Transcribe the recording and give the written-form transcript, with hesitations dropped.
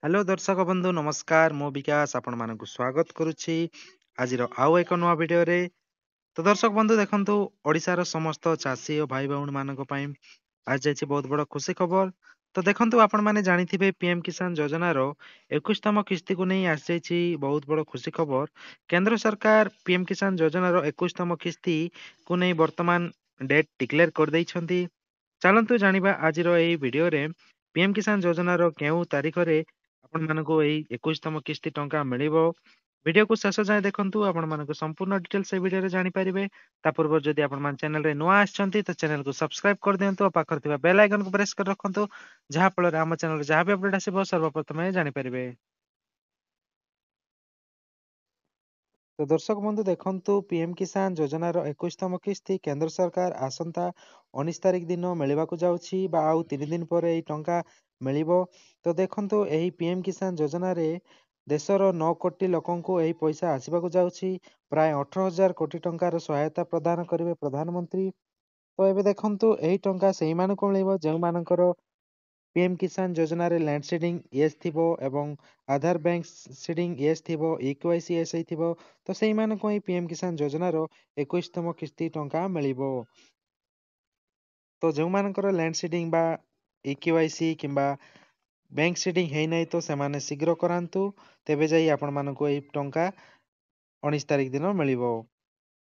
Hello ଦର୍ଶକ ବନ୍ଧୁ ନମସ୍କାର ମୁଁ ବିକାଶ ଆପଣମାନଙ୍କୁ ସ୍ୱାଗତ କରୁଛି ଆଜିର ଆଉ ଏକ ନୂଆ ଭିଡିଓରେ। ତ ଦର୍ଶକ ବନ୍ଧୁ ଦେଖନ୍ତୁ ଓଡ଼ିଶାର ସମସ୍ତ ଚାଷୀ ଓ ଭାଇ ଭଉଣୀମାନଙ୍କ ପାଇଁ ଆଜି ଯାଇଛି ବହୁତ ବଡ଼ ଖୁସି ଖବର। ତ ଦେଖନ୍ତୁ ଆପଣମାନେ ଜାଣିଥିବେ ପିଏମ୍ କିଷାନ ଯୋଜନାର 21ତମ କିସ୍ତିକୁ ନେଇ ଆସିଯାଇଛି ବହୁତ ବଡ଼ ଖୁସି ଖବର। କେନ୍ଦ୍ର ସରକାର ପିଏମ୍ କିଷାନ ଯୋଜନାର 21ତମ କିସ୍ତିକୁ ନେଇ ବର୍ତ୍ତମାନ ଡେଟ୍ ଡିକ୍ଲେୟାର କରିଦେଇଛନ୍ତି। ଚାଲନ୍ତୁ ଜାଣିବା ଆଜିର ଏହି ଭିଡିଓରେ ପିଏମ୍ କିଷାନ ଯୋଜନାର କେଉଁ ତାରିଖରେ ଆପଣମାନଙ୍କୁ ଏହି 21ତମ କିସ୍ତି ଟଙ୍କା ମିଳିବ। ଭିଡିଓକୁ ଶେଷ ଯାଏଁ ଦେଖନ୍ତୁ ଆପଣମାନଙ୍କୁ ସମ୍ପୂର୍ଣ୍ଣ ଡିଟେଲ୍ସ ଏହି ଭିଡିଓରେ ଜାଣିପାରିବେ। ତା ପୂର୍ବରୁ ଯଦି ଆପଣମାନେ ଚ୍ୟାନେଲରେ ନୂଆ ଆସିଛନ୍ତି ତ ଚ୍ୟାନେଲକୁ ସବସ୍କ୍ରାଇବ କରିଦିଅନ୍ତୁ ଓ ପାଖରେ ଥିବା ବେଲ୍ ଆଇକନକୁ ପ୍ରେସ୍ କରି ରଖନ୍ତୁ, ଯାହା ଫଳରେ ଆମ ଚ୍ୟାନେଲରେ ଯାହା ବି ଅପଡେଟ୍ ଆସିବ ସର୍ବପ୍ରଥମେ ଜାଣିପାରିବେ। ତ ଦର୍ଶକ ବନ୍ଧୁ ଦେଖନ୍ତୁ ପିଏମ୍ କିଷାନ ଯୋଜନାର 21ତମ କିସ୍ତି କେନ୍ଦ୍ର ସରକାର ଆସନ୍ତା 19 ତାରିଖ ଦିନ ମିଳିବାକୁ ଯାଉଛି ବା ଆଉ 3 ଦିନ ପରେ ଏହି ଟଙ୍କା ମିଳିବ। ତ ଦେଖନ୍ତୁ ଏହି ପିଏମ୍ କିଷାନ ଯୋଜନାରେ ଦେଶର 9 କୋଟି ଲୋକଙ୍କୁ ଏହି ପଇସା ଆସିବାକୁ ଯାଉଛି। ପ୍ରାୟ 18,000 କୋଟି ଟଙ୍କାର ସହାୟତା ପ୍ରଦାନ କରିବେ ପ୍ରଧାନମନ୍ତ୍ରୀ। ତ ଏବେ ଦେଖନ୍ତୁ ଏହି ଟଙ୍କା ସେଇମାନଙ୍କୁ ମିଳିବ ଯେଉଁମାନଙ୍କର ପିଏମ୍ କିଷାନ ଯୋଜନାରେ ଲ୍ୟାଣ୍ଡ ସିଡିଂ ୟେସ୍ ଥିବ ଏବଂ ଆଧାର ବ୍ୟାଙ୍କ ସିଡିଂ ୟେସ୍ ଥିବ, ଇକେୱାଇସି ୟେସ୍ ହେଇଥିବ। ତ ସେଇମାନଙ୍କୁ ହିଁ ପିଏମ୍ କିଷାନ ଯୋଜନାର 21ତମ କିସ୍ତି ଟଙ୍କା ମିଳିବ। ତ ଯେଉଁମାନଙ୍କର ଲ୍ୟାଣ୍ଡ ସିଡିଂ ବା ଇକେୱାଇସି କିମ୍ବା ବ୍ୟାଙ୍କ ସିଡିଂ ହେଇନାହିଁ ତ ସେମାନେ ଶୀଘ୍ର କରାନ୍ତୁ, ତେବେ ଯାଇ ଆପଣମାନଙ୍କୁ ଏହି ଟଙ୍କା 19 ତାରିଖ ଦିନ ମିଳିବ।